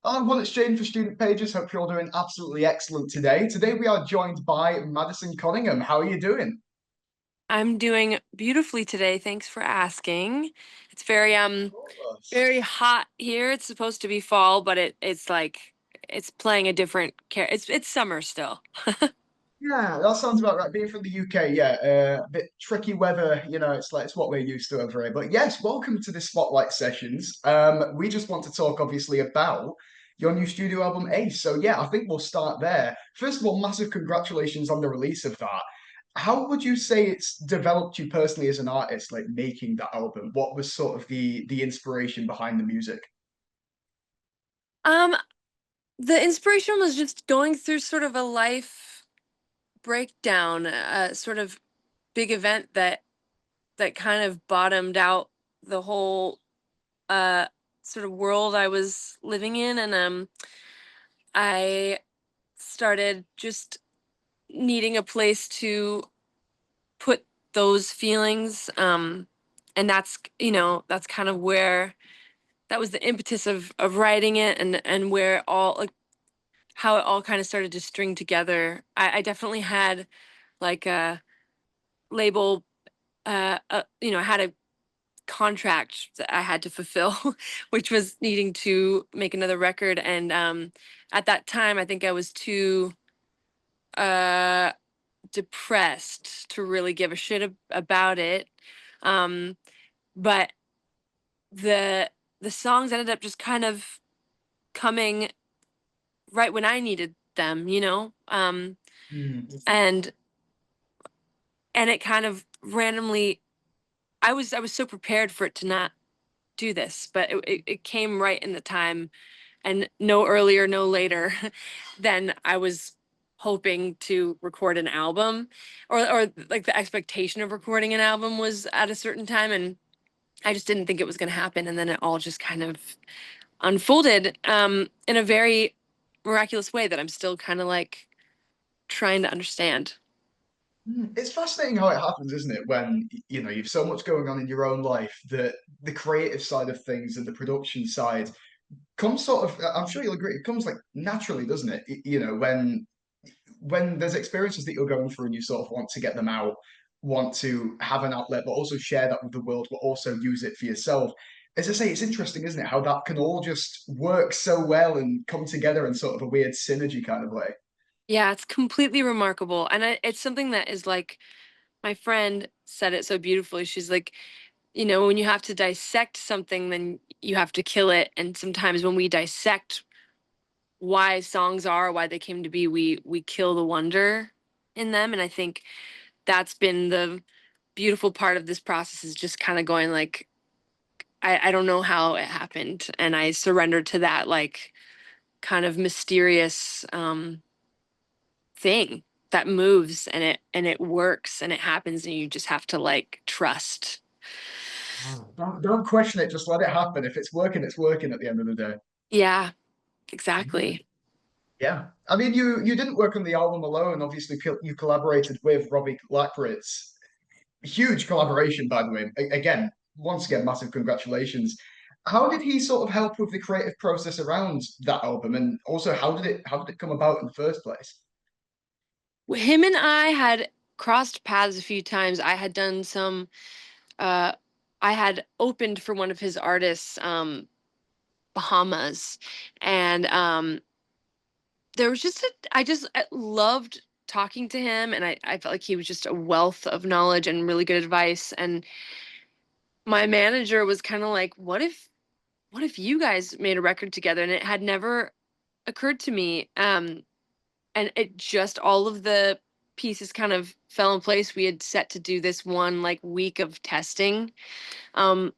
I'm One Exchange for Student Pages. Hope you're all doing absolutely excellent today. Today we are joined by Madison Cunningham. How are you doing? I'm doing beautifully today. Thanks for asking. It's very hot here. It's supposed to be fall, but it's like it's playing a different it's summer still. Yeah, that sounds about right. Being from the UK, yeah, a bit tricky weather. It's what we're used to over here. But yes, welcome to the Spotlight sessions. We just want to talk obviously about your new studio album Ace. So yeah, I think we'll start there. First of all, massive congratulations on the release of that. How would you say it's developed you personally as an artist, like making that album? What was sort of the inspiration behind the music? Um, the inspiration was just going through sort of a life breakdown, a sort of big event that kind of bottomed out the whole uh sort of world I was living in, and I started just needing a place to put those feelings, and that's kind of where that was the impetus of writing it, and where all like how it all kind of started to string together. I definitely had like a label, I had a contract that I had to fulfill, which was needing to make another record. And at that time, I think I was too uh, depressed to really give a shit about it. Um, but the the songs ended up just kind of coming right when I needed them. Hmm. And it kind of randomly, I was so prepared for it to not do this, but it came right in the time, and no earlier, no later than I was hoping to record an album, or like the expectation of recording an album was at a certain time, and I just didn't think it was going to happen, and then it all just kind of unfolded in a very miraculous way that I'm still kind of like trying to understand. It's fascinating how it happens, isn't it? When you've so much going on in your own life that the creative side of things and the production side comes sort of. I'm sure you'll agree. It comes like naturally, doesn't it? When there's experiences that you're going through and you sort of want to get them out, want to have an outlet, but also share that with the world, but also use it for yourself. As I say, it's interesting, isn't it? How that can all just work so well and come together in sort of a weird synergy kind of way. Yeah, it's completely remarkable, and it's something that is like, my friend said it so beautifully. She's like, when you have to dissect something, then you have to kill it. And sometimes when we dissect why songs are, why they came to be, we kill the wonder in them. And I think that's been the beautiful part of this process, is just kind of going like, I don't know how it happened. And I surrendered to that like kind of mysterious thing that moves, and it works, and it happens, and you just have to like trust. Don't question it. Just let it happen. If it's working, it's working at the end of the day. Yeah, exactly. Yeah. I mean, you didn't work on the album alone. Obviously, you collaborated with Robbie Lakritz. Huge collaboration, by the way. Again, once again, massive congratulations. How did he sort of help with the creative process around that album, and also how did it come about in the first place? Him and I had crossed paths a few times. Uh I had opened for one of his artists, Bahamas, and there was I loved talking to him, and I felt like he was just a wealth of knowledge and really good advice. And my manager was kind of like, what if you guys made a record together? And it had never occurred to me. And it just, all of the pieces kind of fell in place. We had set to do this one like week of testing. Um,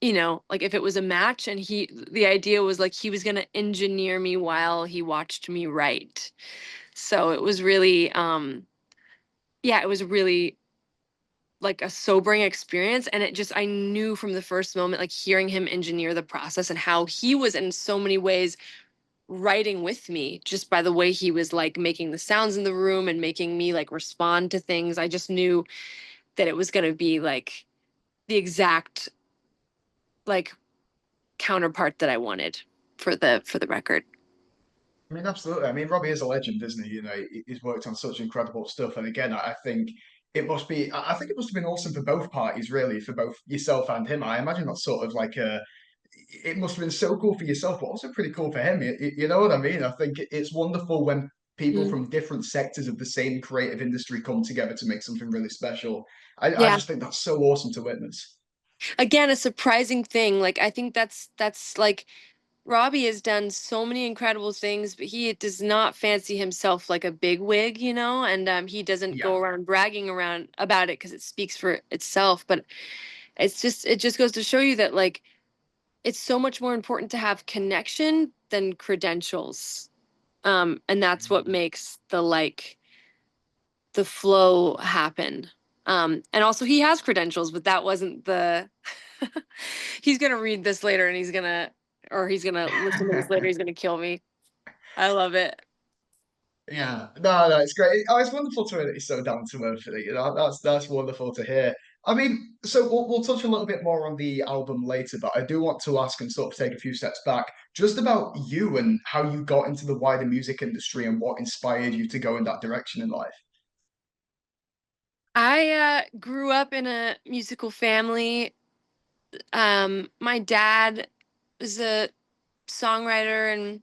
like if it was a match, and the idea was like he was going to engineer me while he watched me write. So it was really, yeah, it was really like a sobering experience. And I knew from the first moment, like hearing him engineer the process and how he was in so many ways writing with me, just by the way he was like making the sounds in the room and making me like respond to things. I just knew that it was going to be like the exact like counterpart that I wanted. for the record. I mean, absolutely. I mean, Robbie is a legend, isn't he? You know, he's worked on such incredible stuff. And again, I think it must be, I think it must have been awesome for both parties, really, for both yourself and him. I imagine that's sort of like it must have been so cool for yourself, but also pretty cool for him. You know what I mean? I think it's wonderful when people Mm. from different sectors of the same creative industry come together to make something really special. I Yeah. just think that's so awesome to witness. Again, a surprising thing. Like I think that's like Robbie has done so many incredible things, but he does not fancy himself like a big wig, you know, and he doesn't Yeah. go around bragging around about it because it speaks for itself. But it just goes to show you that like it's so much more important to have connection than credentials. And that's what makes the flow happen. And also he has credentials, but that wasn't the he's gonna read this later and he's gonna listen to this later, he's gonna kill me. I love it. Yeah, no, it's great. Oh, it's wonderful to hear that he's so down to earth. You know, that's wonderful to hear. I mean, so we'll touch a little bit more on the album later, but I do want to ask and sort of take a few steps back, just about you and how you got into the wider music industry and what inspired you to go in that direction in life. I grew up in a musical family. My dad is a songwriter and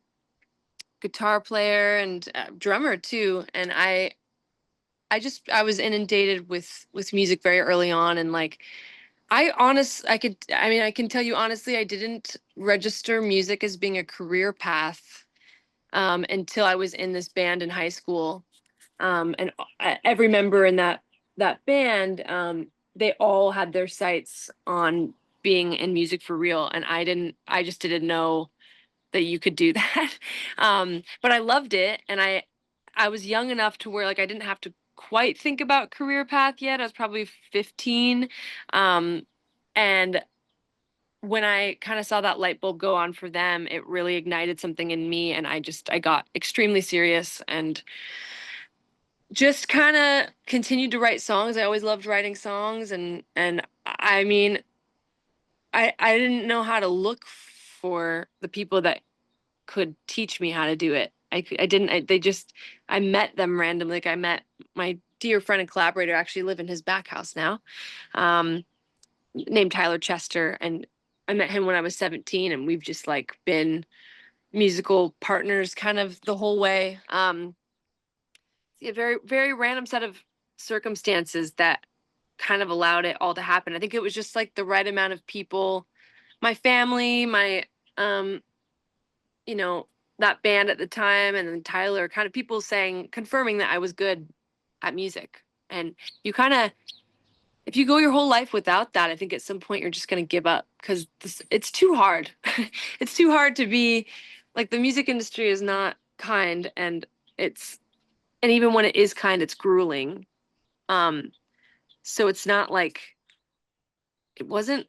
guitar player and drummer too, and I was inundated with music very early on, and like I mean I can tell you honestly, I didn't register music as being a career path until I was in this band in high school. And every member in that band, they all had their sights on being in music for real, and I just didn't know that you could do that. But I loved it, and I was young enough to where like I didn't have to quite think about career path yet. I was probably 15. Um, and when I kind of saw that light bulb go on for them, it really ignited something in me, and I got extremely serious and just kind of continued to write songs. I always loved writing songs, and I mean, I didn't know how to look for the people that could teach me how to do it. I didn't. They just I met them randomly. Like I met my dear friend and collaborator. Actually, live in his back house now, um, named Tyler Chester, and I met him when I was 17, and we've just like been musical partners kind of the whole way. A very random set of circumstances that kind of allowed it all to happen. I think it was just like the right amount of people, my family, my um, you know, that band at the time, and then Tyler, kind of people saying, confirming that I was good at music. And you kind of, if you go your whole life without that, I think at some point you're just going to give up because it's too hard. It's too hard to be like the music industry is not kind, it's and even when it is kind, it's grueling. Um, so it's not like it wasn't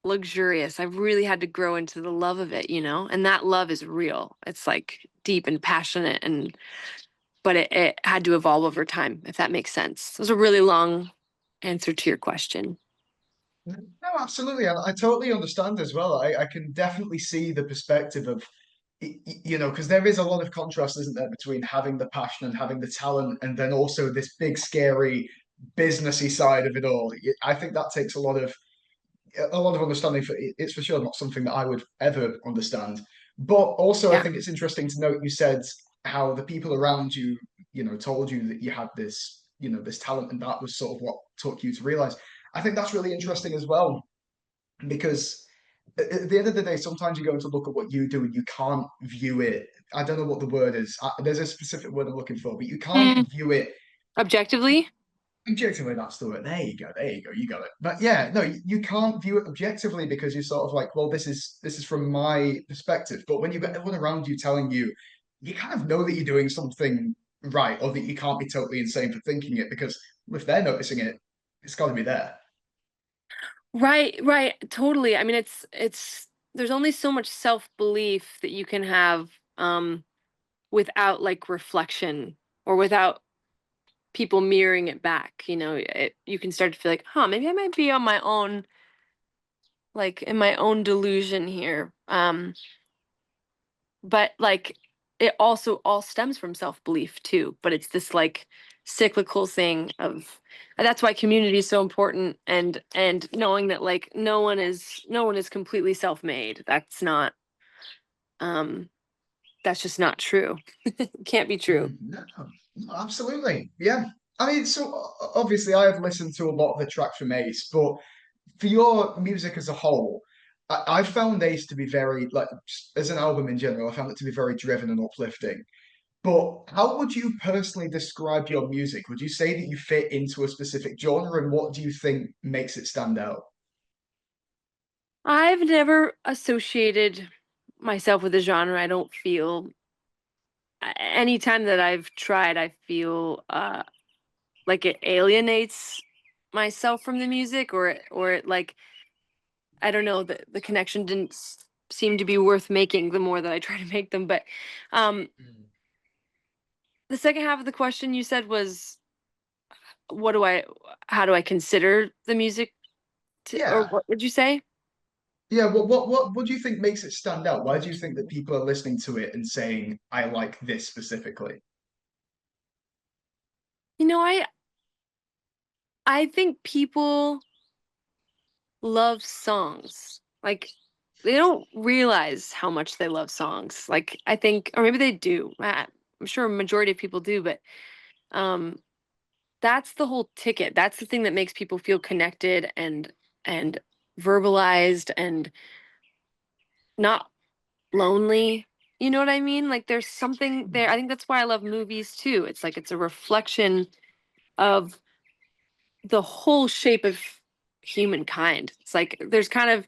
luxurious. I really had to grow into the love of it, you know, and that love is real. It's like deep and passionate, and but it had to evolve over time, if that makes sense. It was a really long answer to your question. No, absolutely. I totally understand as well. I can definitely see the perspective of, you know, because there is a lot of contrast, isn't there, between having the passion and having the talent, and then also this big, scary, businessy side of it all. I think that takes a lot of understanding. It's for sure not something that I would ever understand. But also, I Yeah. think it's interesting to note you said how the people around you, you know, told you that you had this, you know, this talent, and that was sort of what took you to realize. I think that's really interesting as well because at the end of the day, sometimes you're going to look at what you do and you can't view it. I don't know what the word is. There's a specific word I'm looking for, but you Mm. can't view it Objectively. objectively. That's the word. There you go. There you go. You got it. But yeah, no, you can't view it objectively because you're sort of like, well, this is from my perspective. But when you've got everyone around you telling you, you kind of know that you're doing something right, or that you can't be totally insane for thinking it because if they're noticing it, it's got to be there. Right, right, totally. I mean, it's there's only so much self-belief that you can have without like reflection or without people mirroring it back. You know, you can start to feel like, huh, maybe I might be on my own, like in my own delusion here. but like it also all stems from self-belief too, but it's this like cyclical thing of, and that's why community is so important, and knowing that like no one is completely self-made. Um that's just not true. It can't be true. No, no, absolutely. Yeah. I mean, so obviously I have listened to a lot of the tracks from Ace, but for your music as a whole, I found Ace to be very, like, just as an album in general, I found it to be very driven and uplifting. But how would you personally describe your music? Would you say that you fit into a specific genre, and what do you think makes it stand out? I've never associated myself with a genre. I don't feel anytime that I've tried, I feel like it alienates myself from the music, or it like, I don't know, the connection didn't seem to be worth making the more that I try to make them. But um Mm. the second half of the question you said was, what do I how do I consider the music to, or Yeah. what would you say? Yeah, what do you think makes it stand out? Why do you think that people are listening to it and saying, I like this specifically? You know, I think people love songs. Like they don't realize how much they love songs. Like I think, or maybe they do. I'm sure a majority of people do, but um that's the whole ticket. That's the thing that makes people feel connected and verbalized and not lonely. You know what I mean? Like there's something there. I think that's why I love movies too. It's like it's a reflection of the whole shape of humankind. It's like there's kind of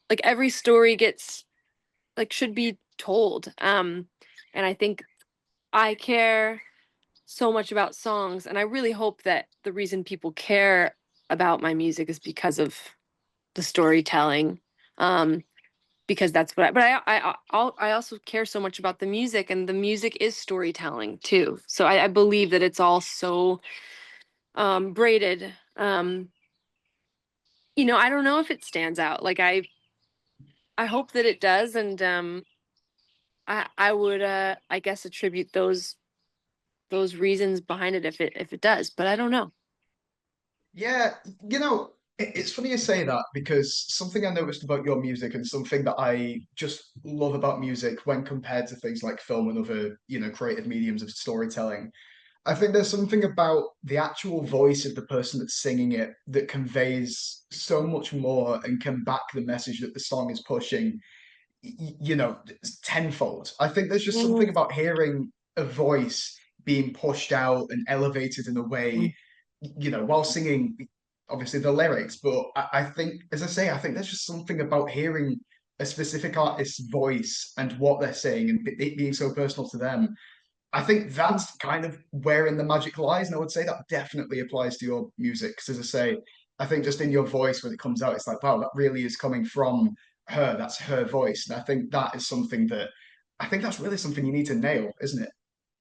like every story gets like should be told. And I think I care so much about songs, and I really hope that the reason people care about my music is because of the storytelling. Um, because that's what but I also care so much about the music, and the music is storytelling too. So I believe that it's all so braided. I don't know if it stands out. Like I hope that it does, and I would I guess attribute those reasons behind it if it does, but I don't know. Yeah, it's funny you say that because something I noticed about your music and something that I just love about music when compared to things like film and other, creative mediums of storytelling. I think there's something about the actual voice of the person that's singing it that conveys so much more and can back the message that the song is pushing, tenfold. I think there's just something Mhm. about hearing a voice being pushed out and elevated in a way, while singing, obviously the lyrics. But I think, as I say, I think there's just something about hearing a specific artist's voice and what they're saying and it being so personal to them. I think that's kind of wherein the magic lies, and I would say that definitely applies to your music. Because as I say, I think just in your voice when it comes out, it's like, wow, that really is coming from her. That's her voice, and I think that is something that I think that's really something you need to nail, isn't it?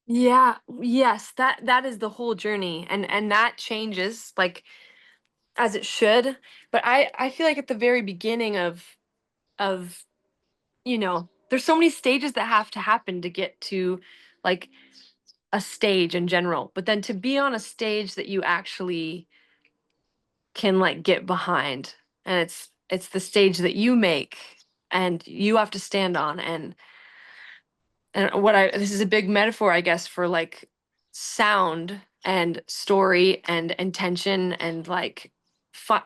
Yeah, yes, that is the whole journey, and that changes like as it should. But I feel like at the very beginning of there's so many stages that have to happen to get to like a stage in general. But then to be on a stage that you actually can like get behind, and it's the stage that you make and you have to stand on, and what I this is a big metaphor, I guess, for like sound and story and intention and like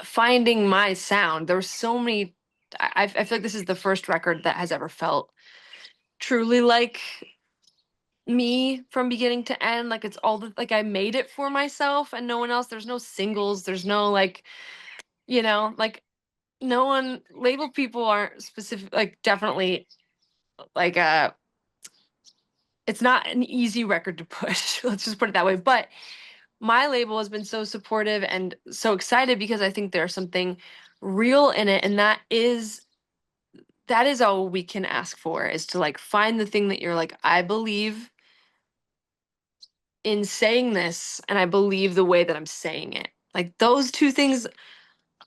finding my sound. There's so many. I feel like this is the first record that has ever felt truly like me from beginning to end. Like it's all like I made it for myself and no one else. There's no singles. There's no like like no one label people aren't specific. Like definitely like it's not an easy record to push. Let's just put it that way. But my label has been so supportive and so excited because I think there's something real in it, and that is all we can ask for, is to like find the thing that you're like, I believe in saying this and I believe the way that I'm saying it. Like those two things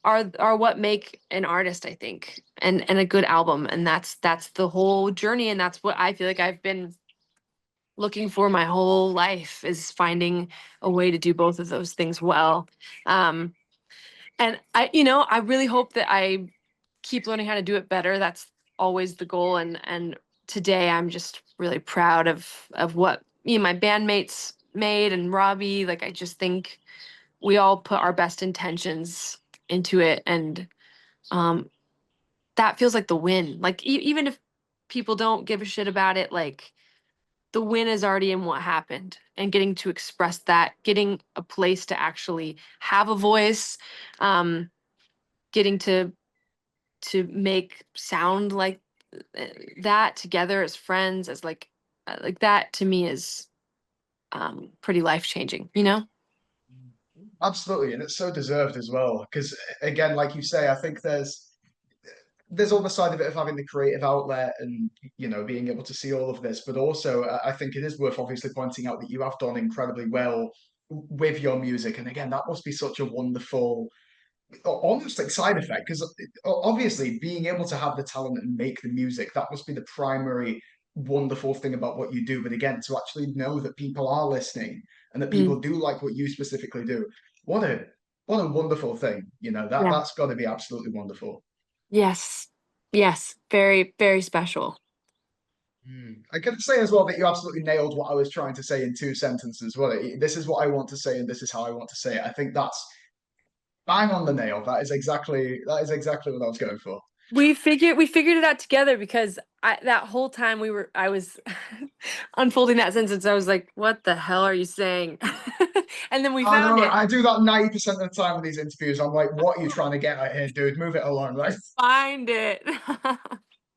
are what make an artist, I think, and a good album. And that's the whole journey. And that's what I feel like I've been looking for my whole life, is finding a way to do both of those things well. Um, and I really hope that I keep learning how to do it better. That's always the goal. And today I'm just really proud of what me and my bandmates made, and Robbie. Like, I just think we all put our best intentions into it, and um that feels like the win. Like, even if people don't give a shit about it, like, the win is already in what happened, and getting to express that, getting a place to actually have a voice, um getting to make sound uh, that together as friends, as like that, to me is pretty life changing, you know? Absolutely, and it's so deserved as well. Because again, like you say, I think there's all the side of it of having the creative outlet and being able to see all of this, but also I think it is worth obviously pointing out that you have done incredibly well with your music, and again, that must be such a wonderful, almost like side effect, because obviously being able to have the talent and make the music, that must be the primary wonderful thing about what you do. But again, to actually know that people are listening and that Mm, people do like what you specifically do, what a what a wonderful thing. That yeah. that's got to be absolutely wonderful. Yes. Yes. Very, very special. I can say as well that you absolutely nailed what I was trying to say in two sentences. Well, this is what I want to say, and this is how I want to say it. I think that's bang on the nail. That is exactly what I was going for. We figured it out together, because that whole time I was unfolding that sentence, I was like, what the hell are you saying? And then we I found know it. I do that 90% of the time with these interviews. I'm like, what are you trying to get at here, dude? Move it along. Like, Find it.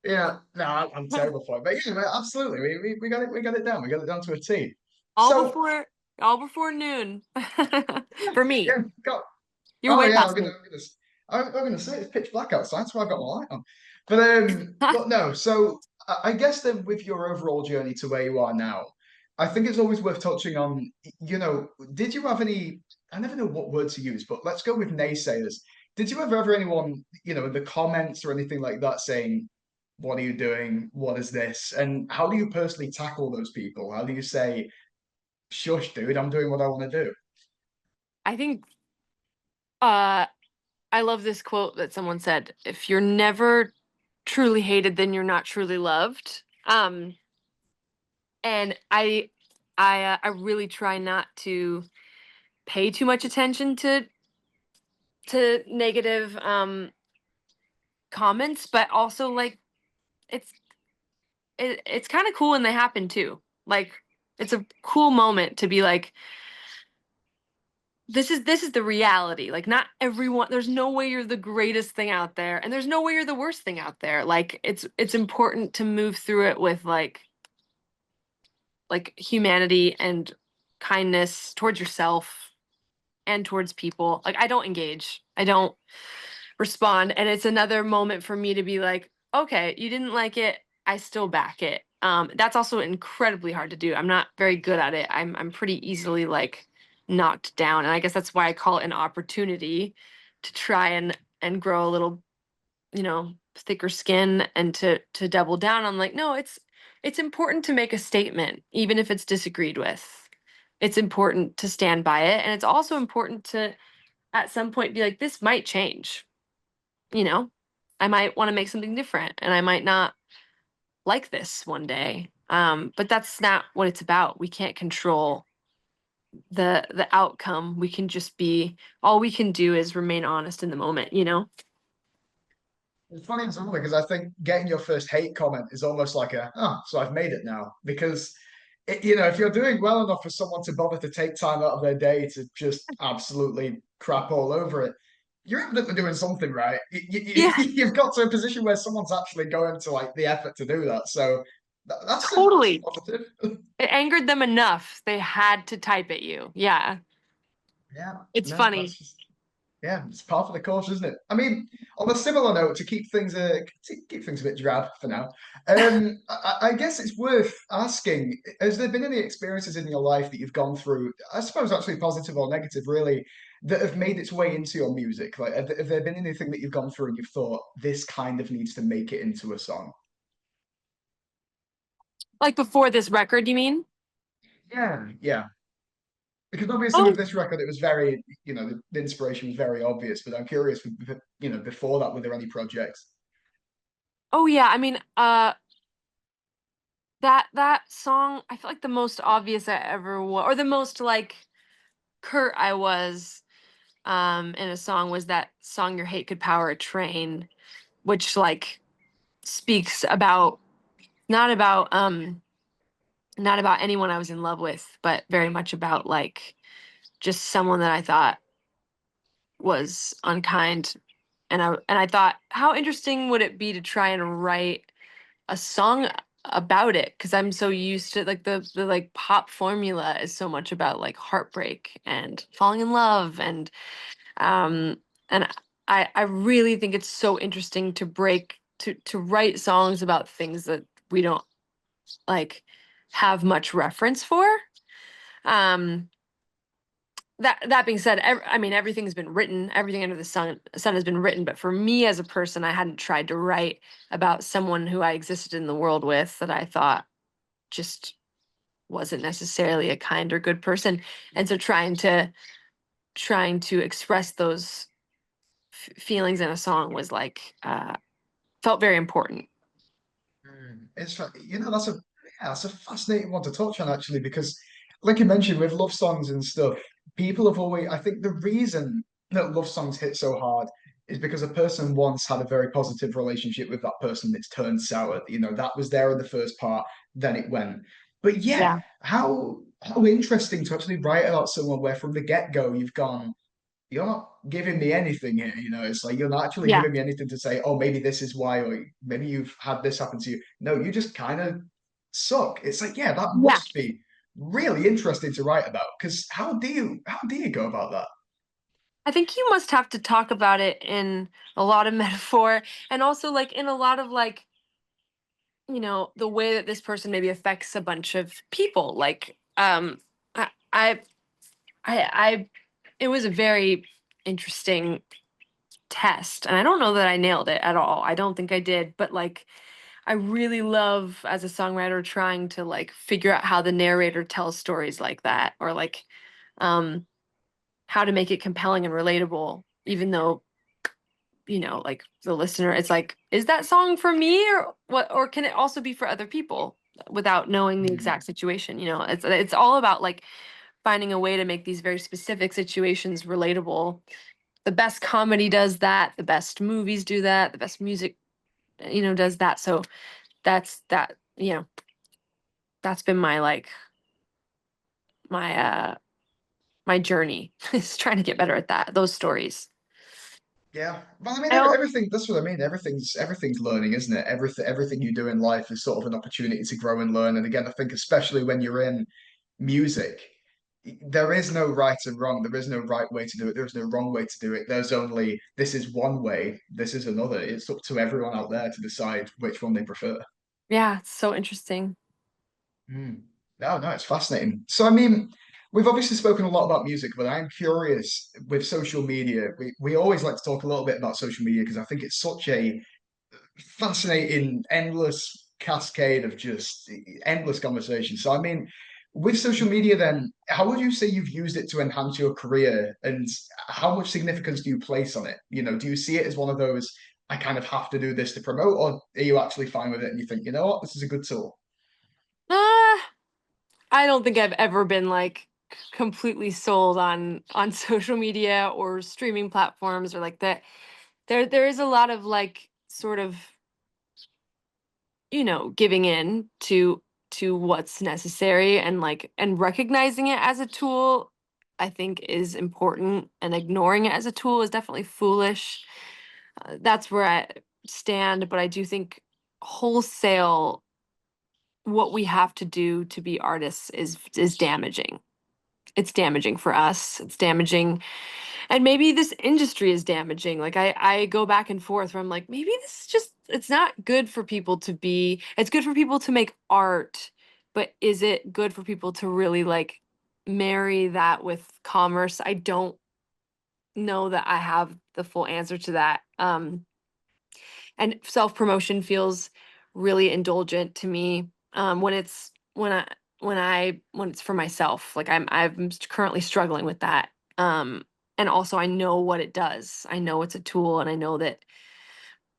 yeah, no, I'm terrible for it. But yeah, absolutely. We got it down. We got it down to a T. all So before all before noon. yeah, For me. yeah, got You're oh way yeah, past me. I'm gonna say it's pitch black outside, so I've got my light on. But no. So I guess then, with your overall journey to where you are now, I think it's always worth touching on. Did you have any? I never know what word to use, but let's go with naysayers. Did you ever have anyone, in the comments or anything like that, saying, "What are you doing? What is this?" And how do you personally tackle those people? How do you say, "Shush, dude, I'm doing what I want to do"? I think uh I love this quote that someone said: if you're never truly hated, then you're not truly loved. And I really try not to pay too much attention to negative comments, but also, like, it's it's kind of cool when they happen too. Like, it's a cool moment to be like, this is the reality. Like, not everyone, there's no way you're the greatest thing out there, and there's no way you're the worst thing out there. Like, it's important to move through it with like humanity and kindness towards yourself and towards people. Like, I don't engage. I don't respond. And it's another moment for me to be like, okay, you didn't like it. I still back it. That's also incredibly hard to do. I'm not very good at it. I'm pretty easily, like, knocked down. And I guess that's why I call it an opportunity to try and grow a little, thicker skin, and to double down on, like, no, it's important to make a statement, even if it's disagreed with. It's important to stand by it. And it's also important to, at some point, be like, this might change, you know? I might want to make something different, and I might not like this one day. But that's not what it's about. We can't control the outcome. We can just be all we can do is remain honest in the moment, you know? It's funny in some way because I think getting your first hate comment is almost like so I've made it now. Because, if you're doing well enough for someone to bother to take time out of their day to just absolutely crap all over it, you're evidently doing something right. Yeah, You've got to a position where someone's actually going to like the effort to do that. So that's a totally. positive. It angered them enough. They had to type at you. Yeah. Yeah, It's no, funny. that's just yeah, it's part of the course, isn't it? I mean, on a similar note, to keep things a bit drab for now, I guess it's worth asking: has there been any experiences in your life that you've gone through? I suppose actually positive or negative, really, that have made its way into your music? Like, have there been anything that you've gone through and you've thought this kind of needs to make it into a song? Like before this record, you mean? Yeah, yeah. Because obviously with Oh, this record, it was very, the inspiration was very obvious. But I'm curious, before that, were there any projects? oh yeah. I mean, that song, I feel like the most obvious I ever was, or the most like curt I was, in a song was that song "Your Hate Could Power a Train," which like speaks about not about not about anyone I was in love with, but very much about like just someone that I thought was unkind. And I thought, how interesting would it be to try and write a song about it? Because I'm so used to like the like pop formula is so much about like heartbreak and falling in love um and I really think it's so interesting to break to write songs about things that we don't like have much reference for. Um that being said, I mean everything's been written, everything under the sun has been written, but for me as a person, I hadn't tried to write about someone who I existed in the world with that I thought just wasn't necessarily a kind or good person. And so trying to express those feelings in a song was like felt very important. That's a fascinating one to touch on actually, because like you mentioned with love songs and stuff, people have always, I think the reason that love songs hit so hard is because a person once had a very positive relationship with that person that's turned sour. That was there in the first part, then it went. But yeah, Yeah. how interesting to actually write about someone where from the get-go you've gone, you're not giving me anything here. It's like you're not actually Yeah. giving me anything to say, oh, maybe this is why, or maybe you've had this happen to you. No, you just kind of suck. It's like, yeah, that Yeah. must be really interesting to write about. Because how do you go about that? I think you must have to talk about it in a lot of metaphor and also like in a lot of like, the way that this person maybe affects a bunch of people. Like, I, I, I it was a very interesting test, and I don't know that I nailed it at all. I don't think I did, but like, I really love as a songwriter trying to like figure out how the narrator tells stories like that, or like, um, how to make it compelling and relatable, even though like the listener, it's like, is that song for me or what, or can it also be for other people without knowing the Hmm. exact situation? It's all about like finding a way to make these very specific situations relatable. The best comedy does that, the best movies do that, the best music, does that. So that's been my like my my journey is trying to get better at that, those stories. Yeah, well, I mean, I don't, everything. That's what I mean. Everything's learning, isn't it? Everything you do in life is sort of an opportunity to grow and learn. And again, I think especially when you're in music, there is no right and wrong. There is no right way to do it. There is no wrong way to do it. There's only this is one way, this is another. It's up to everyone out there to decide which one they prefer. yeah, it's so interesting. Mm. No, no, it's fascinating. So, I mean, we've obviously spoken a lot about music, but I'm curious with social media. We always like to talk a little bit about social media because I think it's such a fascinating, endless cascade of just endless conversation. So, I mean, with social media, then, how would you say you've used it to enhance your career, and how much significance do you place on it? Do you see it as one of those, I kind of have to do this to promote, or are you actually fine with it and you think, you know what, this is a good tool? uh I don't think I've ever been like completely sold on social media or streaming platforms or like that. There is a lot of like sort of, giving in to what's necessary and like and recognizing it as a tool, I think is important, and ignoring it as a tool is definitely foolish. That's where I stand, but I do think wholesale what we have to do to be artists is damaging. It's damaging for us. It's damaging, and maybe this industry is damaging. Like I go back and forth where I'm like, maybe this is just, it's not good for people to be, it's good for people to make art, but is it good for people to really like marry that with commerce? I don't know that I have the full answer to that. And self-promotion feels really indulgent to me, when it's when it's for myself. Like I'm currently struggling with that. And also I know what it does. I know it's a tool, and I know that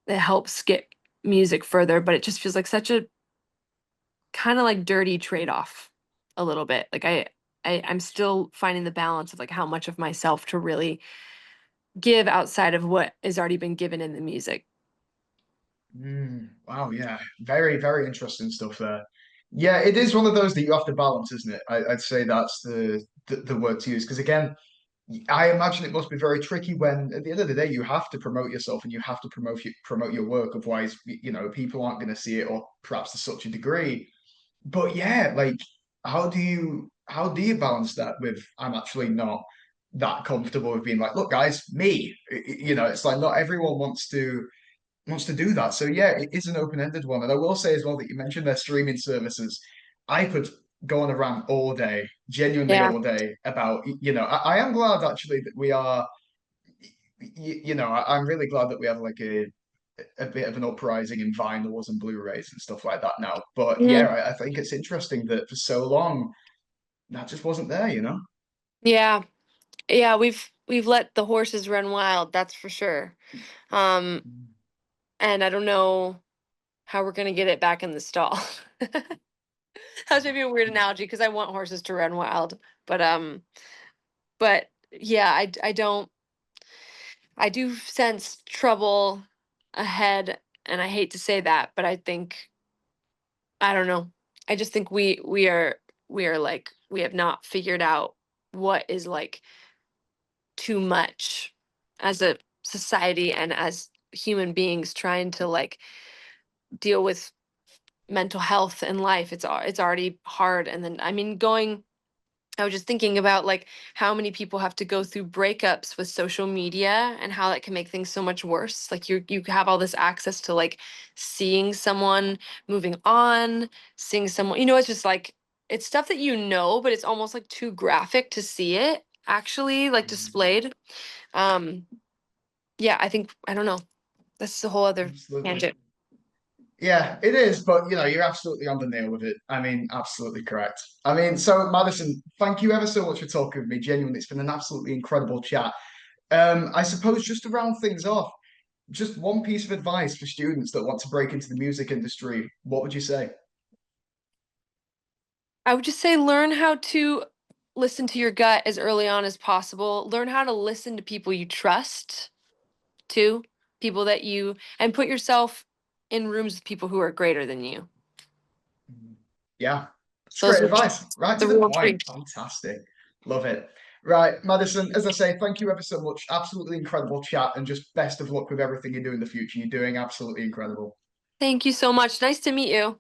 it helps get music further, but it just feels like such a kind of like dirty trade-off a little bit. Like I'm still finding the balance of like how much of myself to really give outside of what has already been given in the music. Wow, yeah, very, very interesting stuff there. Yeah, it is one of those that you have to balance, isn't it? I'd say that's the word to use because again, I imagine it must be very tricky when at the end of the day you have to promote yourself and you have to promote your work, otherwise, people aren't going to see it or perhaps to such a degree. But yeah, like how do you balance that with I'm actually not that comfortable with being like, look, guys, me. It's like not everyone wants to do that. So yeah, it is an open-ended one. And I will say as well that you mentioned their streaming services. I could go on a rant all day, genuinely Yeah. all day about, I am glad actually that we are, I'm really glad that we have like a bit of an uprising in vinyls and Blu-rays and stuff like that now. But yeah, Mhm. I think it's interesting that for so long that just wasn't there. Yeah. Yeah, we've let the horses run wild, that's for sure. Um, and I don't know how we're gonna get it back in the stall. That's maybe a weird analogy because I want horses to run wild, but yeah, I don't. I do sense trouble ahead, and I hate to say that, but I think I don't know. I just think we are like we have not figured out what is like too much as a society and as human beings trying to like deal with mental health and life. It's already hard, and then I mean going I was just thinking about like how many people have to go through breakups with social media and how that can make things so much worse. Like you have all this access to like seeing someone moving on, seeing someone, it's just like it's stuff that but it's almost like too graphic to see it actually like displayed. Um yeah, I don't know. That's a whole other Absolutely. tangent. Yeah, it is, but you're absolutely on the nail with it. I mean, absolutely correct. I mean, so Madison, thank you ever so much for talking with me. Genuinely, it's been an absolutely incredible chat. I suppose just to round things off, just one piece of advice for students that want to break into the music industry, what would you say? I would just say learn how to listen to your gut as early on as possible. Learn how to listen to people you trust too, people that you and put yourself in rooms with people who are greater than you. Yeah, it's Those great are advice. Right to the the real point. treat. Fantastic. Love it. Right, Madison, as I say, thank you ever so much. Absolutely incredible chat and just best of luck with everything you do in the future. You're doing absolutely incredible. Thank you so much. Nice to meet you.